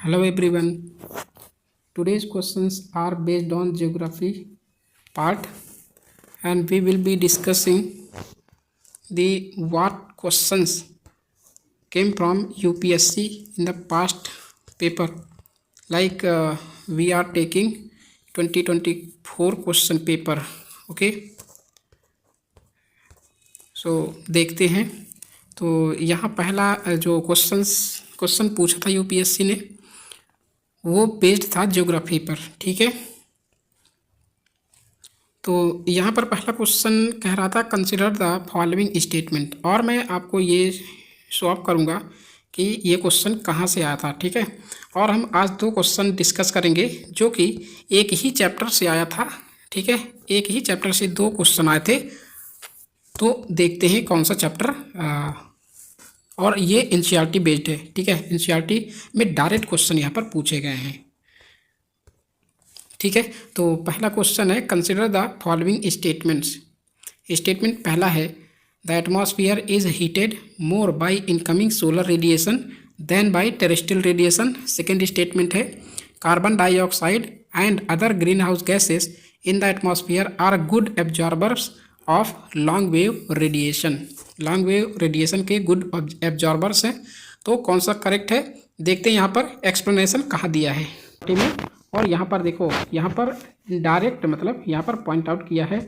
Hello everyone. Today's questions are based on geography part and we will be discussing the what questions came from UPSC in the past paper. Like we are taking 2024 question paper. Okay. So देखते हैं. तो यहाँ पहला जो question पूछा था UPSC ने वो बेस्ड था ज्योग्राफी पर. ठीक है. तो यहाँ पर पहला क्वेश्चन कह रहा था कंसिडर द फॉलोइंग स्टेटमेंट, और मैं आपको ये शो ऑफ करूँगा कि ये क्वेश्चन कहाँ से आया था. ठीक है. और हम आज दो क्वेश्चन डिस्कस करेंगे जो कि एक ही चैप्टर से आया था. ठीक है. एक ही चैप्टर से दो क्वेश्चन आए थे. तो देखते हैं कौन सा चैप्टर. और ये एनसीईआरटी बेस्ड है. ठीक है. एनसीईआरटी में डायरेक्ट क्वेश्चन यहाँ पर पूछे गए हैं. ठीक है. तो पहला क्वेश्चन है consider the following statements. Statement पहला है the atmosphere is heated more by incoming solar radiation than by terrestrial radiation. Second statement है carbon dioxide and other greenhouse gases in the atmosphere are good absorbers of long wave radiation. Long wave radiation के good absorbers हैं. तो कौन सा correct है देखते हैं. यहाँ पर एक्सप्लेनेशन कहाँ दिया है में. और यहाँ पर देखो, यहाँ पर डायरेक्ट मतलब यहाँ पर पॉइंट आउट किया है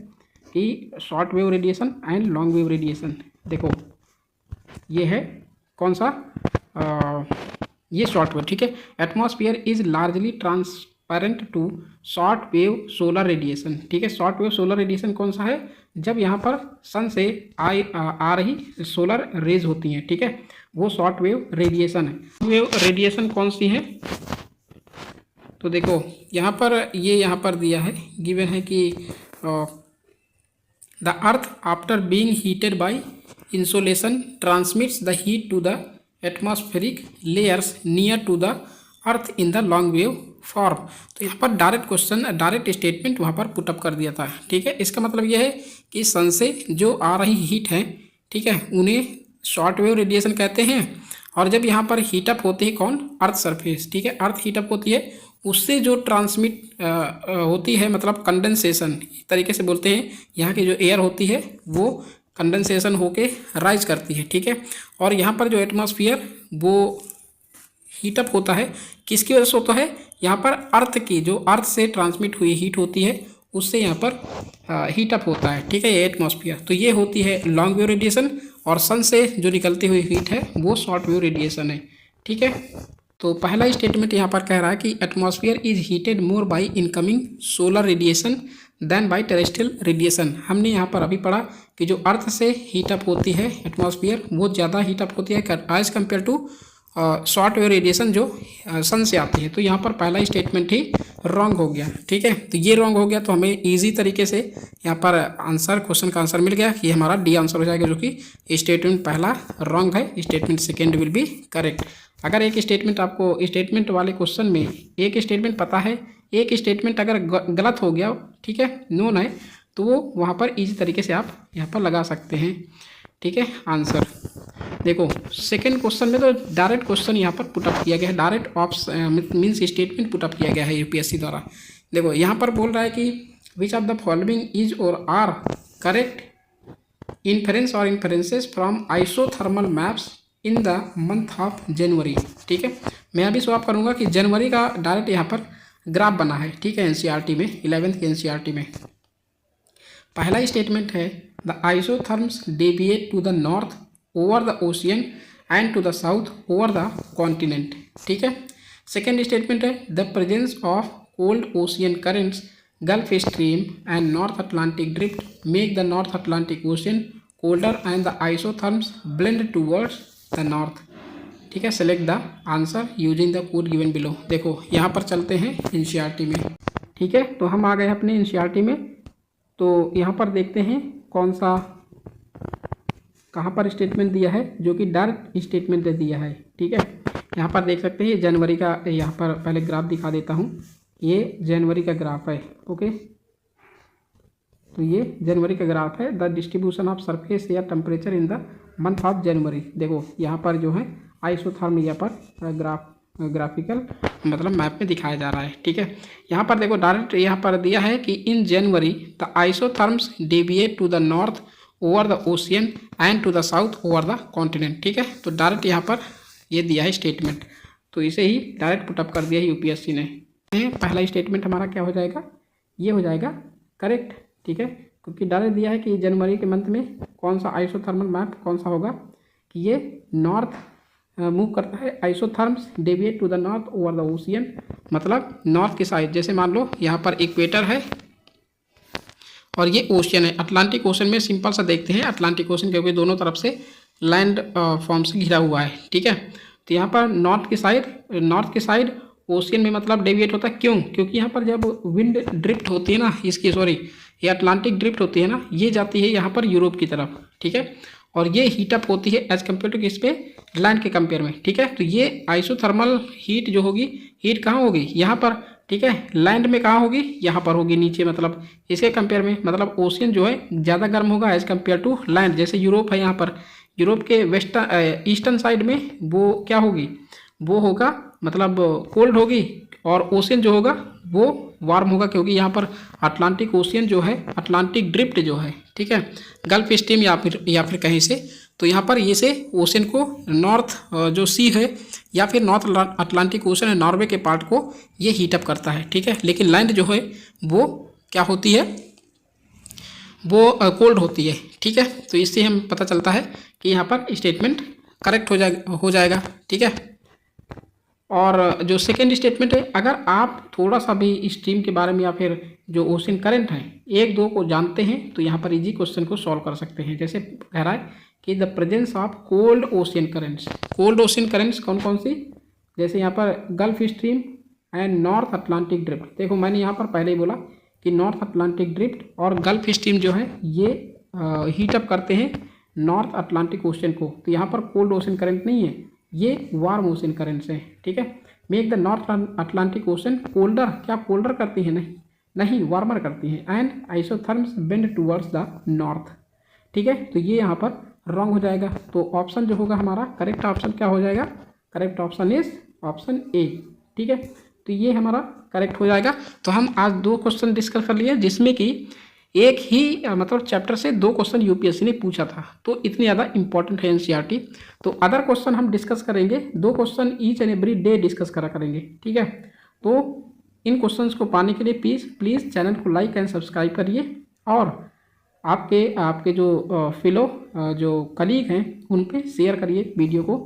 कि short wave radiation and long wave radiation. देखो ये है कौन सा ये शॉर्ट वेव. ठीक है. Atmosphere is largely transparent to short wave solar radiation. ठीक है. शॉर्ट वेव सोलर रेडिएशन कौन सा है? जब यहाँ पर सन से आ रही सोलर रेज होती हैं. ठीक है. वो शॉर्ट वेव रेडिएशन है. वेव रेडिएशन कौन सी है? तो देखो यहाँ पर दिया है, गिवन है कि the earth after being heated by insolation transmits the heat to the atmospheric layers near to the earth in the long wave form. तो यहाँ पर डायरेक्ट स्टेटमेंट वहाँ पर पुटअप कर दिया था. ठीक है. इसका मतलब यह है कि सन से जो आ रही हीट है, ठीक है, उन्हें शॉर्ट वेव रेडिएशन कहते हैं. और जब यहाँ पर हीटअप होती है कौन? Earth surface. ठीक है. अर्थ हीटअप होती है, उससे जो ट्रांसमिट होती है मतलब कंडेंसेशन एक तरीके से बोलते हैं. यहाँ की जो एयर होती है वो कंडेंसेशन होके राइज करती है. ठीक है. और यहाँ पर जो एटमॉस्फेयर वो हीटअप होता है, किसकी वजह से होता है? यहाँ पर अर्थ की जो अर्थ से ट्रांसमिट हुई हीट होती है उससे यहाँ पर हीटअप होता है. ठीक है. ये एटमॉस्फेयर. तो ये होती है लॉन्ग वेव रेडिएशन, और सन से जो निकलती हुई हीट है वो शॉर्ट वेव रेडिएशन है. ठीक है. तो पहला स्टेटमेंट यहाँ पर कह रहा है कि atmosphere is heated more by incoming solar radiation than by terrestrial radiation. हमने यहाँ पर अभी पढ़ा कि जो अर्थ से हीटअप होती है एटमॉस्फेयर वो ज़्यादा हीटअप होती है as compare to short wave radiation जो सन से आती है. तो यहाँ पर पहला स्टेटमेंट ही रॉन्ग हो गया. ठीक है. तो ये रॉन्ग हो गया, तो हमें इजी तरीके से यहाँ पर क्वेश्चन का आंसर मिल गया कि हमारा डी आंसर हो जाएगा, जो कि स्टेटमेंट पहला रॉन्ग है. Statement second will be correct. अगर एक स्टेटमेंट आपको स्टेटमेंट वाले क्वेश्चन में एक स्टेटमेंट पता है, एक स्टेटमेंट अगर गलत हो गया, ठीक है, नोन है, तो वो वहाँ पर इजी तरीके से आप यहाँ पर लगा सकते हैं. ठीक है. आंसर देखो सेकंड क्वेश्चन में तो डायरेक्ट क्वेश्चन यहाँ पर पुटअप किया गया है, डायरेक्ट मीन्स स्टेटमेंट पुटअप किया गया है यूपीएससी द्वारा. देखो यहाँ पर बोल रहा है कि which of the following is और आर करेक्ट इन्फरेंस और inferences from isothermal maps in the month of January. ठीक है. मैं अभी स्वैप करूँगा कि जनवरी का डायरेक्ट यहाँ पर ग्राफ बना है. ठीक है. एनसीईआरटी में 11th के एनसीईआरटी में पहला स्टेटमेंट है the isotherms deviate to the north over the ocean and to the south over the continent. ठीक है. सेकेंड स्टेटमेंट है the presence of cold ocean currents gulf stream and north Atlantic drift make the north Atlantic ocean colder and the isotherms blend towards the north. ठीक है. Select the answer using the code given below. देखो यहाँ पर चलते हैं NCERT में. ठीक है. तो हम आ गए अपने एनसीईआरटी में. तो यहाँ पर देखते हैं कौन सा कहाँ पर स्टेटमेंट दिया है, जो कि डायरेक्ट स्टेटमेंट दिया है. ठीक है. यहाँ पर देख सकते हैं जनवरी का, यहाँ पर पहले ग्राफ दिखा देता हूँ. ये जनवरी का ग्राफ है. ओके. तो ये जनवरी का ग्राफ है. The distribution of surface air temperature in the month of January. देखो यहाँ पर जो है आइसोथर्म यहाँ पर ग्राफ ग्राफिकल मतलब मैप में दिखाया जा रहा है। ठीक है, यहाँ पर देखो डायरेक्ट यहाँ पर दिया है कि in January the isotherms deviate to the north over the ocean and to the south over the continent. ठीक है, तो डायरेक्ट यहाँ पर ये दिया है स्टेटमेंट, तो इसे ही डायरेक्ट पुटअप कर दिया है यूपीएससी ने। पहला स्टेटमेंट हमारा क्या हो जाएगा, ये हो जाएगा करेक्ट। ठीक है, क्योंकि डायरेक्ट दिया है कि जनवरी के मंथ में कौन सा आइसोथर्मल मैप कौन सा होगा, कि ये नॉर्थ मूव करता है। Isotherms deviate to the north over the ocean, मतलब नॉर्थ की साइड, जैसे मान लो यहाँ पर इक्वेटर है और ये ओशियन है। अटलांटिक ओशन में सिंपल सा देखते हैं, अटलांटिक ओशन क्योंकि दोनों तरफ से लैंड फॉर्म से घिरा हुआ है। ठीक है, तो यहाँ पर नॉर्थ की साइड ओशियन में मतलब डेविएट होता है। क्यों? क्योंकि यहाँ पर जब विंड ड्रिफ्ट होती है ना, इसकी सॉरी ये अटलांटिक ड्रिफ्ट होती है ना, ये जाती है यहाँ पर यूरोप की तरफ। ठीक है, और ये हीटअप होती है एज कम्पेयर टू किस पे, लैंड के कंपेयर में। ठीक है, तो ये आइसोथर्मल हीट जो होगी, हीट कहाँ होगी, यहाँ पर। ठीक है, लैंड में कहाँ होगी, यहाँ पर होगी नीचे, मतलब इसके कंपेयर में, मतलब ओशियन जो है ज़्यादा गर्म होगा एज कम्पेयर टू लैंड। जैसे यूरोप है, यहाँ पर यूरोप के ईस्टर्न साइड में वो क्या होगी, वो होगा मतलब कोल्ड होगी, और ओशियन जो होगा वो वार्म होगा, क्योंकि यहाँ पर अटलांटिक ओशियन जो है, अटलांटिक ड्रिफ्ट जो है, ठीक है, गल्फ स्ट्रीम या फिर कहीं से, तो यहाँ पर ये से ओशियन को नॉर्थ जो सी है या फिर नॉर्थ अटलांटिक ओशन है, नॉर्वे के पार्ट को ये हीटअप करता है। ठीक है, लेकिन लैंड जो है वो क्या होती है, वो कोल्ड होती है। ठीक है, तो इससे हम पता चलता है कि यहाँ पर स्टेटमेंट करेक्ट हो जाएगा। ठीक है, और जो सेकेंड स्टेटमेंट है, अगर आप थोड़ा सा भी स्ट्रीम के बारे में या फिर जो ओशन करंट है एक दो को जानते हैं तो यहाँ पर इजी क्वेश्चन को सॉल्व कर सकते हैं। जैसे कह रहा है कि the presence of cold ocean currents, cold ocean currents कौन कौन सी, जैसे यहाँ पर gulf stream and north Atlantic drift. देखो मैंने यहाँ पर पहले ही बोला कि नॉर्थ अटलांटिक ड्रिफ्ट और गल्फ स्ट्रीम जो है ये हीटअप करते हैं नॉर्थ अटलांटिक ओशन को, तो यहाँ पर कोल्ड ओशन करंट नहीं है, ये वार्म ओशन करंट्स हैं। ठीक है, make the north Atlantic ocean colder, क्या कोल्डर करती है, नहीं वार्मर करती है, and isotherms bend towards the north. ठीक है, तो ये यहाँ पर रॉन्ग हो जाएगा, तो ऑप्शन जो होगा हमारा करेक्ट ऑप्शन क्या हो जाएगा, correct option is option A. ठीक है, तो ये हमारा करेक्ट हो जाएगा। तो हम आज दो क्वेश्चन डिस्कस कर लिए, जिसमें कि एक ही मतलब चैप्टर से दो क्वेश्चन यूपीएससी ने पूछा था, तो इतनी ज़्यादा इंपॉर्टेंट है एनसीईआरटी। तो अदर क्वेश्चन हम डिस्कस करेंगे, दो question each and every day discuss करेंगे। ठीक है, तो इन क्वेश्चंस को पाने के लिए प्लीज़ चैनल को लाइक एंड सब्सक्राइब करिए, और आपके जो फेलो जो कलीग हैं उन पे शेयर करिए वीडियो को।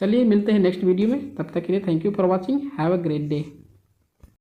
चलिए मिलते हैं नेक्स्ट वीडियो में, तब तक के लिए thank you for watching, have a great day.